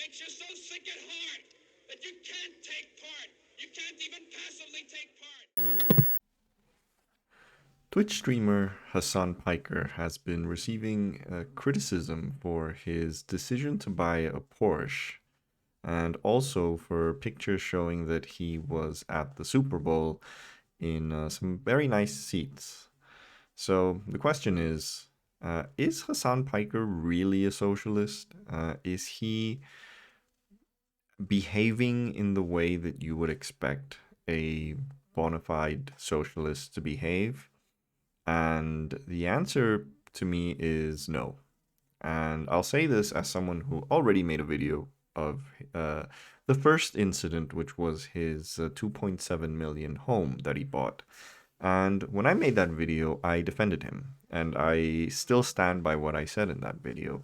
makes you so sick at heart that you can't take part. You can't even passively take part. Twitch streamer Hasan Piker has been receiving criticism for his decision to buy a Porsche and also for pictures showing that he was at the Super Bowl in some very nice seats. So the question is Hasan Piker really a socialist? Is he behaving in the way that you would expect a bona fide socialist to behave? And the answer to me is no. And I'll say this as someone who already made a video of uh, the first incident, which was his 2.7 million home that he bought. And when I made that video, I defended him. And I still stand by what I said in that video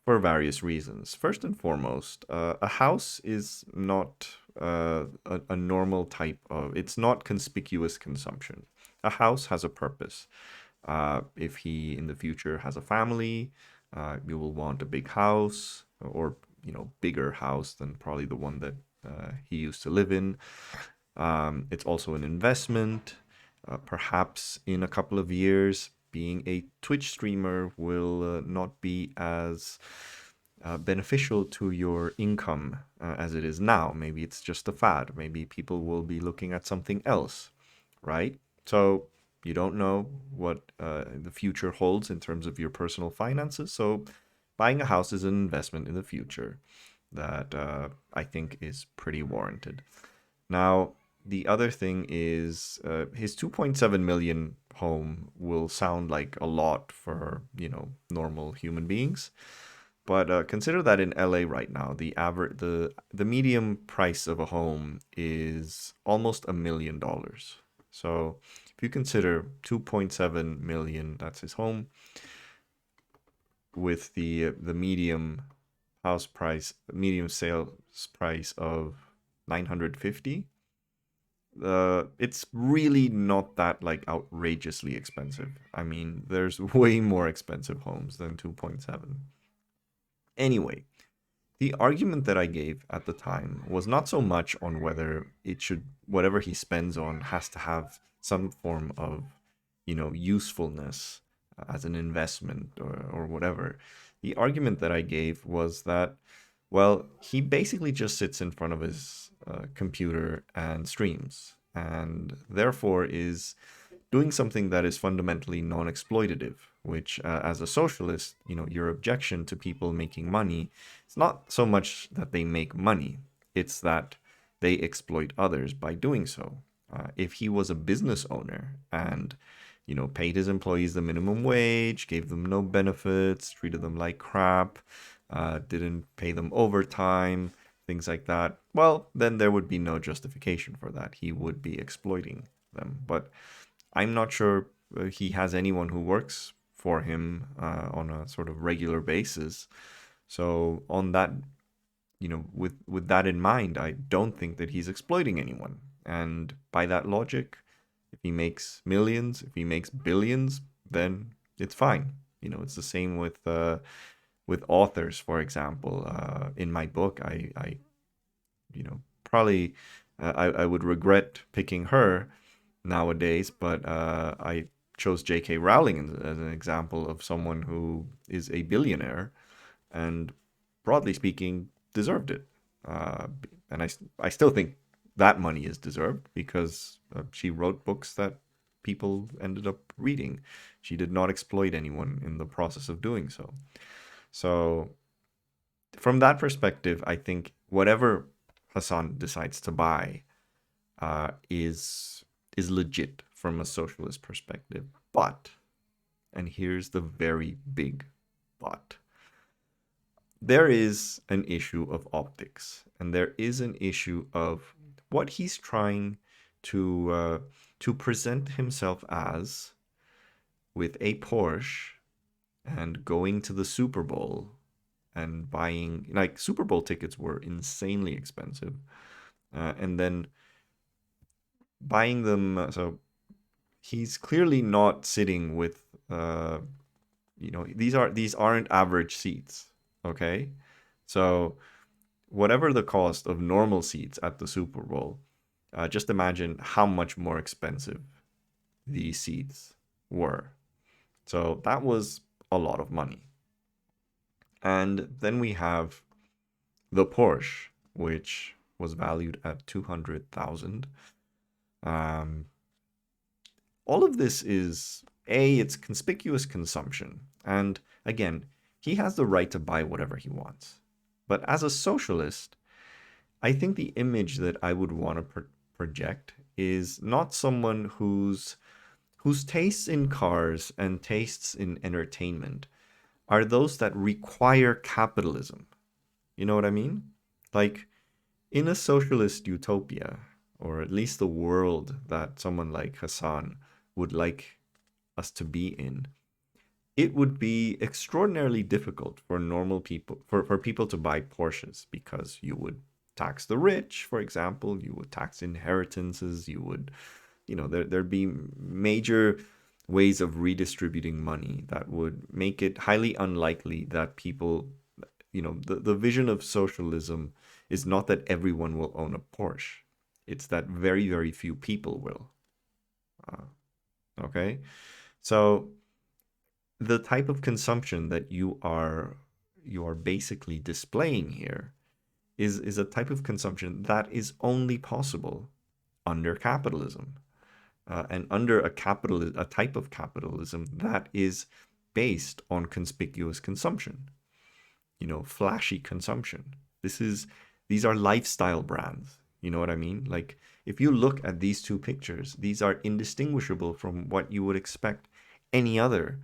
for various reasons. First and foremost, a house is not a normal type of, it's not conspicuous consumption. A house has a purpose. If he in the future has a family, you will want a big house or, bigger house than probably the one that he used to live in. It's also an investment. Perhaps in a couple of years, being a Twitch streamer will not be as beneficial to your income as it is now. Maybe it's just a fad. Maybe people will be looking at something else, right? So you don't know what the future holds in terms of your personal finances. So buying a house is an investment in the future that I think is pretty warranted. Now, the other thing is his 2.7 million home will sound like a lot for, normal human beings. But consider that in LA right now, the medium price of a home is almost $1 million. So if you consider 2.7 million, that's his home, with the medium sales price of 950, it's really not that like outrageously expensive. I mean, there's way more expensive homes than 2.7. Anyway, the argument that I gave at the time was not so much on whether whatever he spends on has to have some form of, usefulness as an investment or whatever. The argument that I gave was that, well, he basically just sits in front of his computer and streams, and therefore is doing something that is fundamentally non-exploitative, which as a socialist, your objection to people making money, it's not so much that they make money, it's that they exploit others by doing so. If he was a business owner and paid his employees the minimum wage, gave them no benefits, treated them like crap, didn't pay them overtime, things like that, well, then there would be no justification for that. He would be exploiting them. But I'm not sure he has anyone who works for him on a sort of regular basis. So on that, with that in mind, I don't think that he's exploiting anyone. And by that logic, if he makes millions, if he makes billions, then it's fine. It's the same with authors, for example. In my book, I probably I would regret picking her nowadays, but I chose J.K. Rowling as an example of someone who is a billionaire and, broadly speaking, deserved it. Uh, and I still think that money is deserved because she wrote books that people ended up reading. She did not exploit anyone in the process of doing so. So, from that perspective, I think whatever Hassan decides to buy is legit from a socialist perspective. But, and here's the very big but, there is an issue of optics, and there is an issue of what he's trying to present himself as with a Porsche and going to the Super Bowl and buying, like, Super Bowl tickets were insanely expensive, and then buying them. So he's clearly not sitting with these aren't average seats. Okay, so whatever the cost of normal seats at the Super Bowl, just imagine how much more expensive these seats were. So that was a lot of money. And then we have the Porsche, which was valued at 200,000. Um, all of this is it's conspicuous consumption. And again, he has the right to buy whatever he wants. But as a socialist, I think the image that I would want to project is not someone whose tastes in cars and tastes in entertainment are those that require capitalism. You know what I mean? Like in a socialist utopia, or at least the world that someone like Hasan would like us to be in, it would be extraordinarily difficult for normal people, for people to buy Porsches because you would tax the rich, for example, you would tax inheritances, you would, there'd be major ways of redistributing money that would make it highly unlikely that people, the vision of socialism is not that everyone will own a Porsche. It's that very, very few people will. Okay? So the type of consumption that you are basically displaying here is a type of consumption that is only possible under capitalism, and under a type of capitalism that is based on conspicuous consumption, flashy consumption. These are lifestyle brands. You know what I mean? Like if you look at these two pictures, these are indistinguishable from what you would expect any other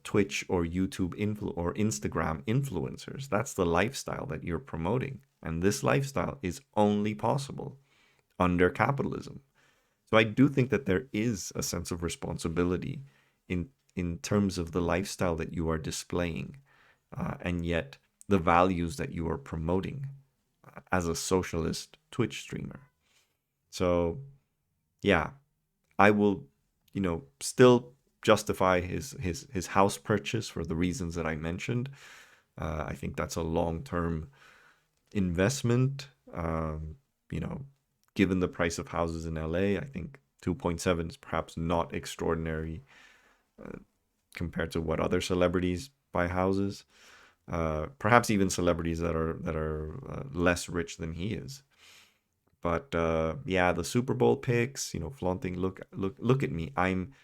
Twitch or YouTube or Instagram influencers. That's the lifestyle that you're promoting. And this lifestyle is only possible under capitalism. So I do think that there is a sense of responsibility in terms of the lifestyle that you are displaying, and yet the values that you are promoting as a socialist Twitch streamer. So yeah, I will, still justify his house purchase for the reasons that I mentioned. I think that's a long-term investment. Given the price of houses in LA, I think 2.7 is perhaps not extraordinary compared to what other celebrities buy houses. Perhaps even celebrities that are less rich than he is. But yeah, the Super Bowl picks, flaunting. Look at me. I'm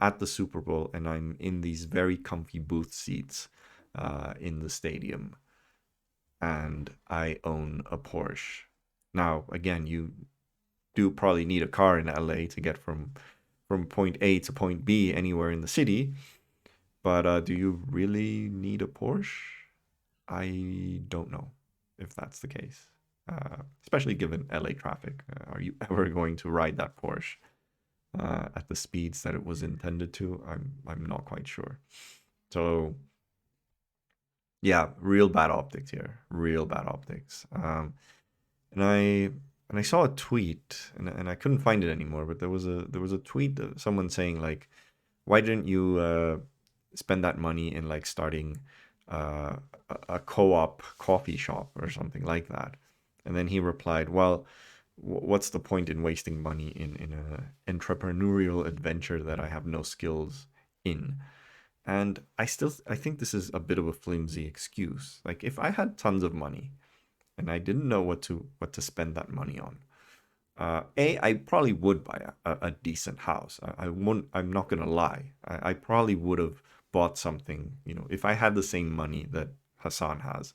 at the Super Bowl and I'm in these very comfy booth seats in the stadium, and I own a Porsche. Now, again, you do probably need a car in LA to get from point A to point B anywhere in the city, but do you really need a Porsche? I don't know if that's the case, especially given LA traffic. Are you ever going to ride that Porsche at the speeds that it was intended to? I'm not quite sure. So yeah, real bad optics here. Real bad optics. And I saw a tweet, and I couldn't find it anymore, but there was a tweet of someone saying like, why didn't you spend that money in like starting a co-op coffee shop or something like that? And then he replied, well, what's the point in wasting money in a entrepreneurial adventure that I have no skills in? And I think this is a bit of a flimsy excuse. Like if I had tons of money and I didn't know what to spend that money on, I probably would buy a decent house. I won't. I'm not gonna lie. I probably would have bought something. If I had the same money that Hasan has,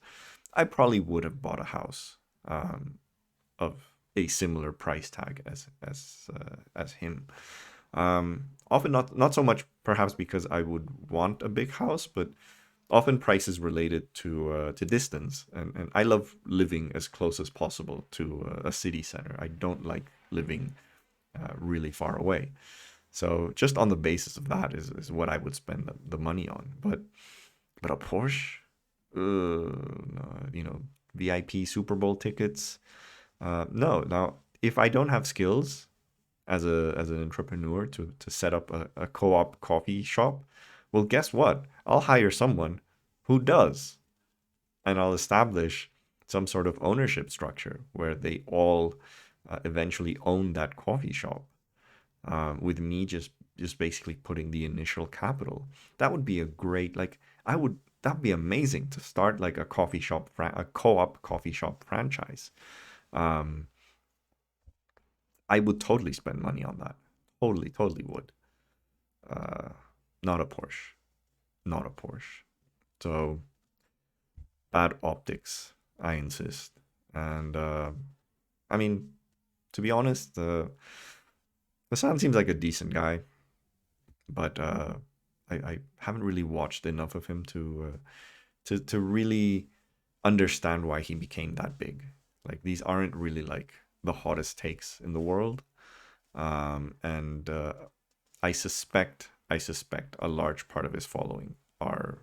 I probably would have bought a house of a similar price tag as him. Often not so much perhaps because I would want a big house, but often prices related to distance, and I love living as close as possible to a city center. I don't like living really far away. So just on the basis of that is what I would spend the money on. But a Porsche, no, VIP Super Bowl tickets, no. Now, if I don't have skills as an entrepreneur to set up a co-op coffee shop, well, guess what? I'll hire someone who does, and I'll establish some sort of ownership structure where they all eventually own that coffee shop, with me just basically putting the initial capital. That would be a great, like, that'd be amazing to start like a coffee shop, a co-op coffee shop franchise. Um, I would totally spend money on that. Totally, totally would. Uh, not a Porsche. Not a Porsche. So bad optics, I insist. And I mean, to be honest, Hassan seems like a decent guy, but I haven't really watched enough of him to really understand why he became that big. Like these aren't really like the hottest takes in the world, and I suspect a large part of his following are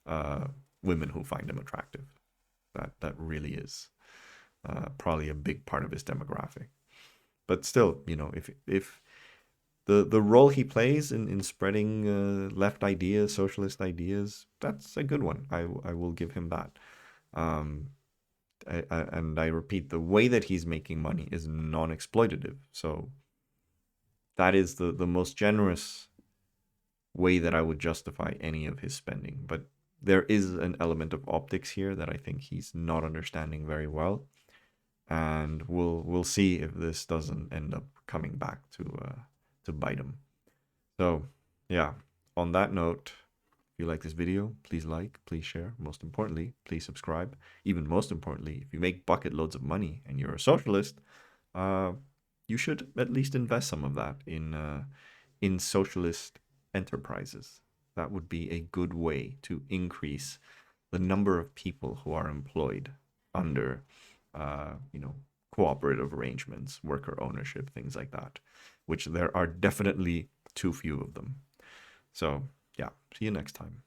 uh, women who find him attractive. That really is probably a big part of his demographic. But still, if the role he plays in spreading left ideas, socialist ideas, that's a good one. I will give him that. Um, and I repeat, the way that he's making money is non-exploitative. So that is the most generous way that I would justify any of his spending. But there is an element of optics here that I think he's not understanding very well, and we'll see if this doesn't end up coming back to bite him. So yeah, on that note, if you like this video, please like, please share. Most importantly, please subscribe. Even most importantly, if you make bucket loads of money and you're a socialist, uh, you should at least invest some of that in socialist enterprises. That would be a good way to increase the number of people who are employed under, cooperative arrangements, worker ownership, things like that, which there are definitely too few of them. So, yeah, see you next time.